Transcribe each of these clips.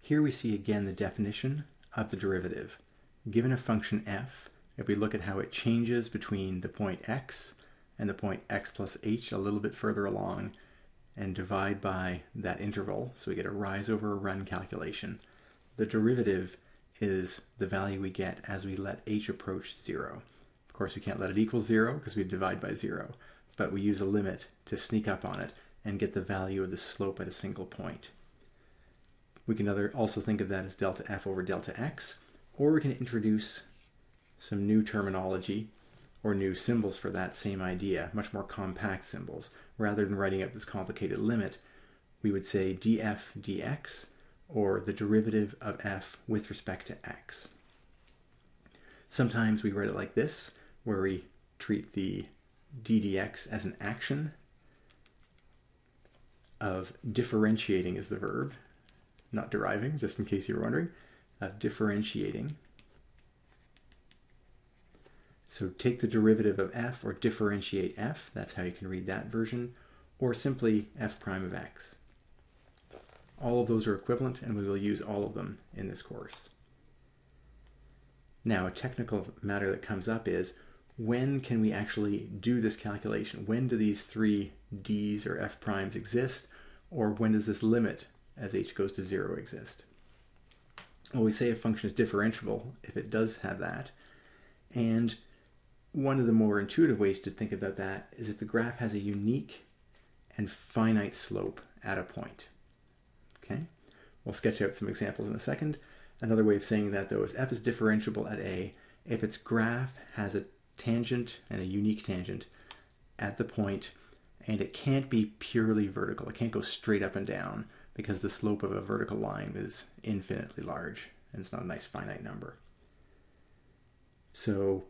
Here we see again the definition of the derivative. Given a function f, if we look at how it changes between the point x and the point x plus h a little bit further along, and divide by that interval, so we get a rise over a run calculation, the derivative is the value we get as we let h approach 0. Of course, we can't let it equal 0 because we divide by 0, but we use a limit to sneak up on it and get the value of the slope at a single point. We can also think of that as delta f over delta x, or we can introduce some new terminology or new symbols for that same idea, much more compact symbols. Rather than writing out this complicated limit, we would say df dx, or the derivative of f with respect to x. Sometimes we write it like this, where we treat the ddx as an action of differentiating is the verb, not deriving, just in case you were wondering, of differentiating. So take the derivative of f or differentiate f, that's how you can read that version, or simply f prime of x. All of those are equivalent and we will use all of them in this course. Now a technical matter that comes up is, when can we actually do this calculation? When do these three d's or f primes exist? Or when does this limit as h goes to 0 exist? Well, we say a function is differentiable if it does have that. And one of the more intuitive ways to think about that is if the graph has a unique and finite slope at a point. Okay? We'll sketch out some examples in a second. Another way of saying that, though, is f is differentiable at a if its graph has a tangent and a unique tangent at the point, and it can't be purely vertical. It can't go straight up and down because the slope of a vertical line is infinitely large, and it's not a nice finite number. So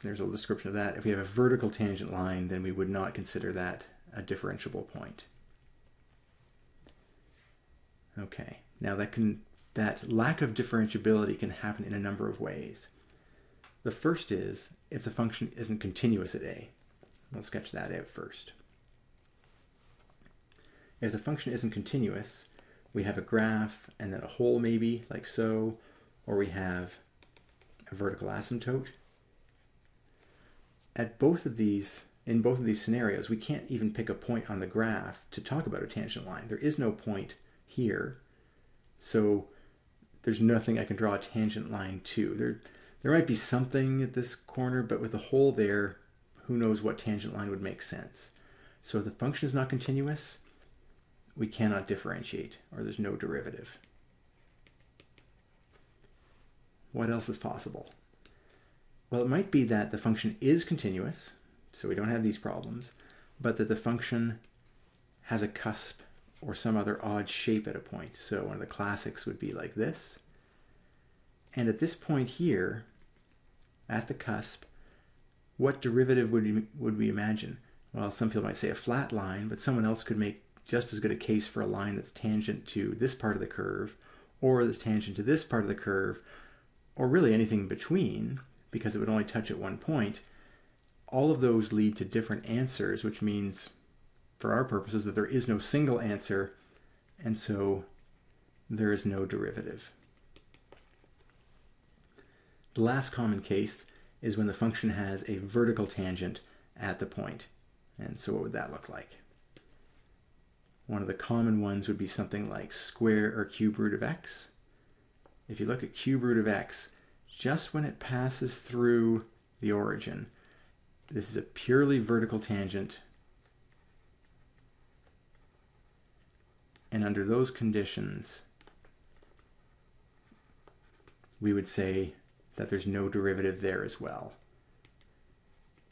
there's a little description of that. If we have a vertical tangent line, then we would not consider that a differentiable point. Okay, now that lack of differentiability can happen in a number of ways. The first is if the function isn't continuous at a. We'll sketch that out first. If the function isn't continuous, we have a graph and then a hole maybe, like so, or we have a vertical asymptote. In both of these scenarios, we can't even pick a point on the graph to talk about a tangent line. There is no point here, so there's nothing I can draw a tangent line to. There might be something at this corner, but with a hole there, who knows what tangent line would make sense. So if the function is not continuous, we cannot differentiate, or there's no derivative. What else is possible? Well, it might be that the function is continuous, so we don't have these problems, but that the function has a cusp or some other odd shape at a point. So one of the classics would be like this. And at this point here, at the cusp, what derivative would we imagine? Well, some people might say a flat line, but someone else could make just as good a case for a line that's tangent to this part of the curve, or that's tangent to this part of the curve, or really anything in between, because it would only touch at one point. All of those lead to different answers, which means, for our purposes, that there is no single answer, and so there is no derivative. The last common case is when the function has a vertical tangent at the point. And so what would that look like? One of the common ones would be something like square or cube root of x. If you look at cube root of x, just when it passes through the origin, this is a purely vertical tangent. And under those conditions, we would say that there's no derivative there as well.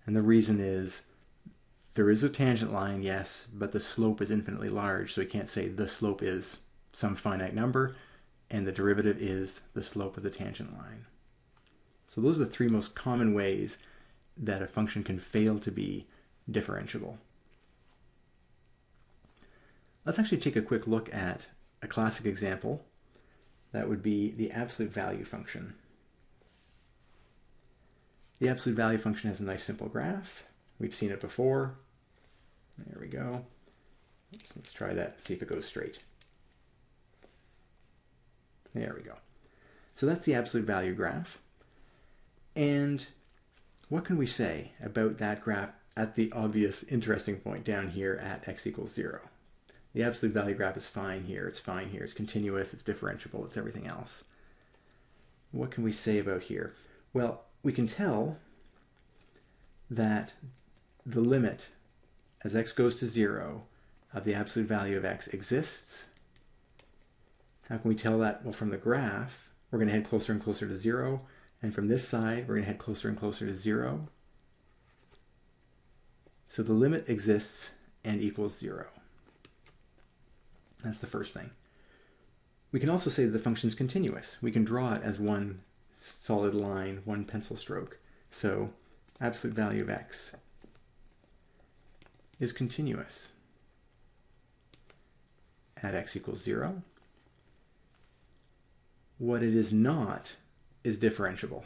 And the reason is there is a tangent line, yes, but the slope is infinitely large, so we can't say the slope is some finite number, and the derivative is the slope of the tangent line. So those are the three most common ways that a function can fail to be differentiable. Let's actually take a quick look at a classic example. That would be the absolute value function. The absolute value function has a nice simple graph. We've seen it before. There we go. Let's try that and see if it goes straight. There we go. So that's the absolute value graph. And what can we say about that graph at the obvious interesting point down here at x equals 0? The absolute value graph is fine here, it's fine here, it's continuous, it's differentiable, it's everything else. What can we say about here? Well, we can tell that the limit as x goes to 0 of the absolute value of x exists. How can we tell that? Well, from the graph, we're going to head closer and closer to 0, and from this side, we're going to head closer and closer to 0. So the limit exists and equals 0. That's the first thing. We can also say that the function is continuous. We can draw it as one solid line, one pencil stroke. So absolute value of x is continuous at x equals 0. What it is not is differentiable.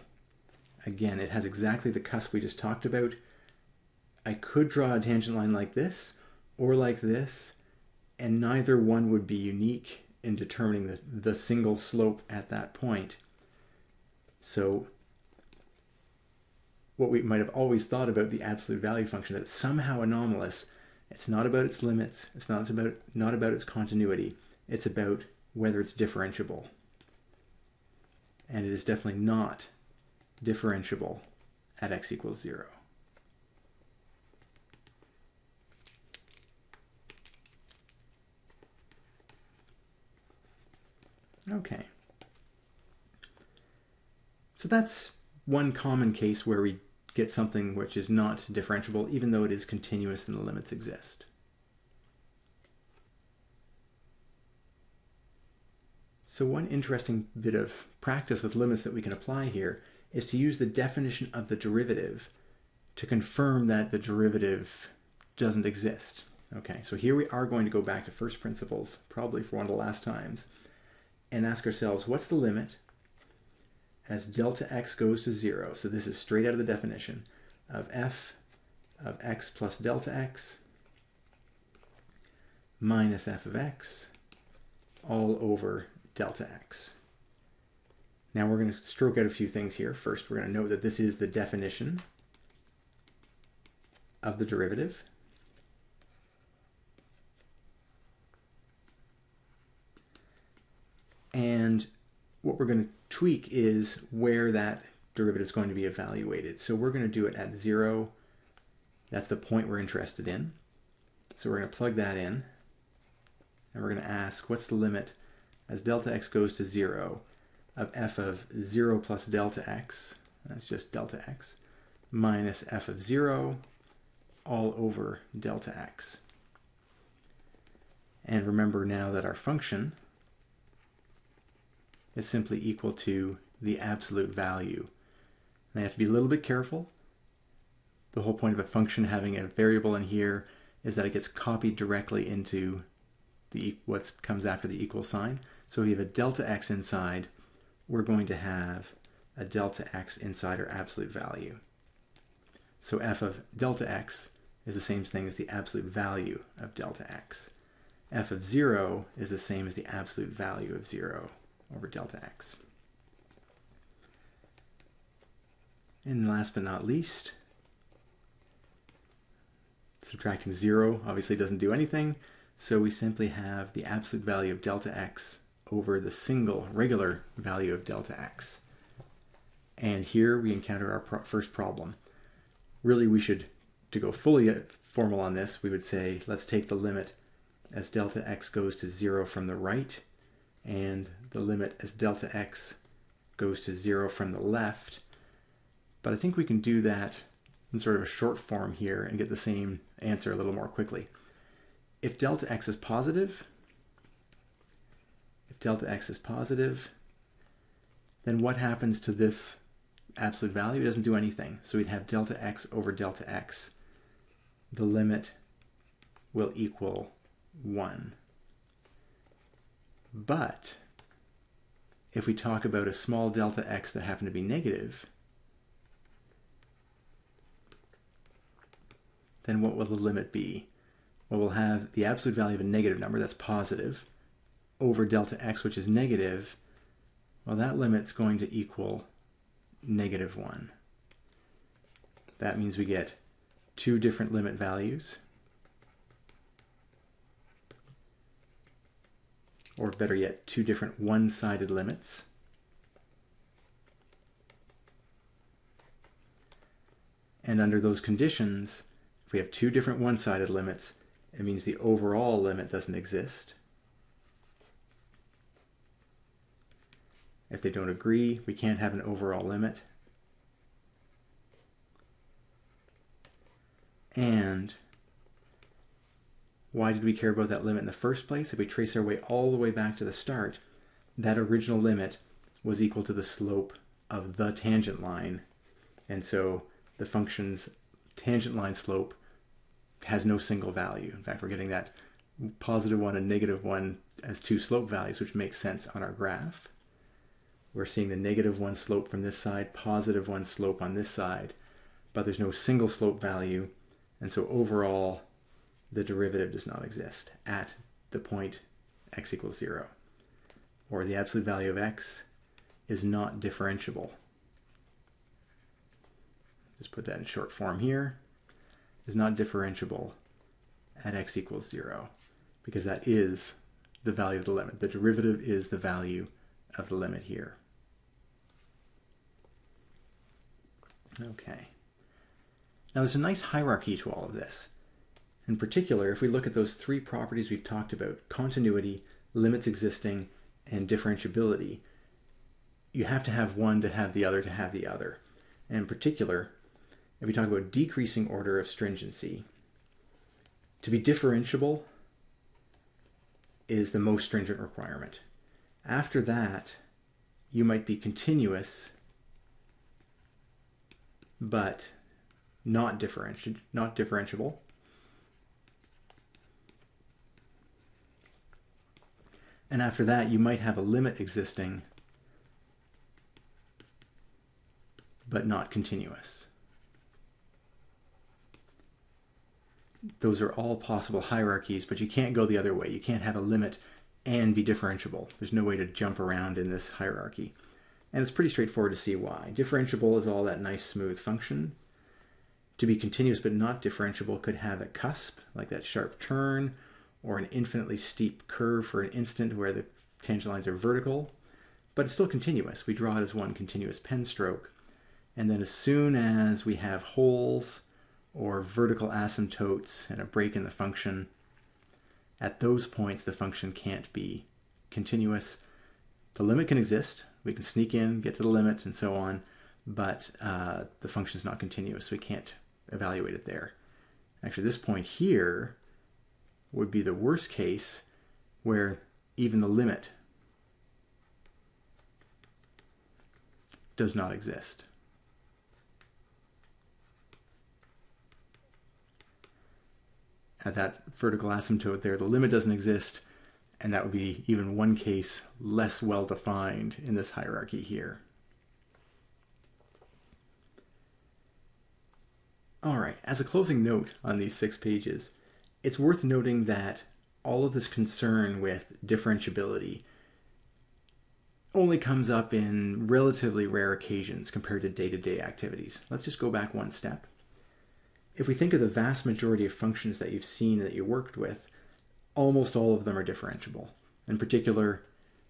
Again, it has exactly the cusp we just talked about. I could draw a tangent line like this or like this, and neither one would be unique in determining the single slope at that point. So what we might have always thought about the absolute value function, that it's somehow anomalous, it's not about its limits, it's not about its continuity, it's about whether it's differentiable. And it is definitely not differentiable at x equals 0. Okay. So that's one common case where we get something which is not differentiable, even though it is continuous and the limits exist. So one interesting bit of practice with limits that we can apply here is to use the definition of the derivative to confirm that the derivative doesn't exist. Okay, so here we are going to go back to first principles, probably for one of the last times, and ask ourselves, what's the limit as delta x goes to 0? So this is straight out of the definition of f of x plus delta x minus f of x all over delta x. Now we're going to stroke out a few things here. First, we're going to note that this is the definition of the derivative. And what we're going to tweak is where that derivative is going to be evaluated. So we're going to do it at 0. That's the point we're interested in. So we're going to plug that in. And we're going to ask, what's the limit as delta x goes to 0 of f of 0 plus delta x, that's just delta x, minus f of 0 all over delta x. And remember now that our function is simply equal to the absolute value. And I have to be a little bit careful. The whole point of a function having a variable in here is that it gets copied directly into what comes after the equal sign. So if we have a delta x inside, we're going to have a delta x inside our absolute value. So f of delta x is the same thing as the absolute value of delta x. F of 0 is the same as the absolute value of 0 over delta x. And last but not least, subtracting 0 obviously doesn't do anything, so we simply have the absolute value of delta x over the single regular value of delta x. And here we encounter our first problem. Really, we should, to go fully formal on this, we would say, let's take the limit as delta x goes to 0 from the right, and the limit as delta x goes to 0 from the left. But I think we can do that in sort of a short form here and get the same answer a little more quickly. If delta x is positive, then what happens to this absolute value? It doesn't do anything. So we'd have delta x over delta x. The limit will equal 1. But if we talk about a small delta x that happen to be negative, then what will the limit be? Well, we'll have the absolute value of a negative number, that's positive, over delta x, which is negative, Well, that limit's going to equal -1. That means we get two different limit values, or better yet, two different one-sided limits. And under those conditions, if we have two different one-sided limits, it means the overall limit doesn't exist. If they don't agree, we can't have an overall limit. And why did we care about that limit in the first place? If we trace our way all the way back to the start, that original limit was equal to the slope of the tangent line. And so the function's tangent line slope has no single value. In fact, we're getting that +1 and -1 as two slope values, which makes sense on our graph. We're seeing the -1 slope from this side, +1 slope on this side, but there's no single slope value, and so overall the derivative does not exist at the point x equals 0, or the absolute value of x is not differentiable. Just put that in short form here, is not differentiable at x equals 0, because that is the value of the limit. The derivative is the value of the limit here. Okay. Now there's a nice hierarchy to all of this. In particular, if we look at those three properties we've talked about, continuity, limits existing, and differentiability, you have to have one to have the other to have the other. And in particular, if we talk about decreasing order of stringency, to be differentiable is the most stringent requirement. After that, you might be continuous, but not differentiable. And after that, you might have a limit existing, but not continuous. Those are all possible hierarchies, but you can't go the other way. You can't have a limit and be differentiable. There's no way to jump around in this hierarchy. And it's pretty straightforward to see why. Differentiable is all that nice smooth function. To be continuous but not differentiable could have a cusp, like that sharp turn, or an infinitely steep curve for an instant where the tangent lines are vertical, but it's still continuous. We draw it as one continuous pen stroke. And then as soon as we have holes or vertical asymptotes and a break in the function, at those points the function can't be continuous. The limit can exist. We can sneak in, get to the limit, and so on, but the function is not continuous, so we can't evaluate it there. Actually, this point here would be the worst case, where even the limit does not exist. At that vertical asymptote there, the limit doesn't exist, and that would be even one case less well defined in this hierarchy here. All right, as a closing note on these 6 pages, it's worth noting that all of this concern with differentiability only comes up in relatively rare occasions compared to day-to-day activities. Let's just go back one step. If we think of the vast majority of functions that you've seen that you worked with, almost all of them are differentiable. In particular,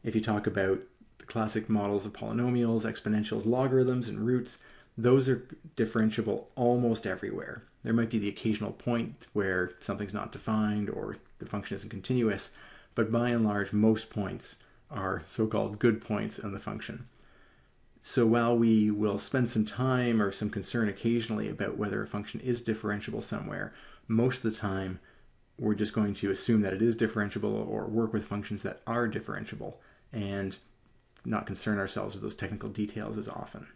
if you talk about the classic models of polynomials, exponentials, logarithms, and roots, those are differentiable almost everywhere. There might be the occasional point where something's not defined or the function isn't continuous, but by and large, most points are so-called good points on the function. So while we will spend some time or some concern occasionally about whether a function is differentiable somewhere, most of the time we're just going to assume that it is differentiable or work with functions that are differentiable and not concern ourselves with those technical details as often.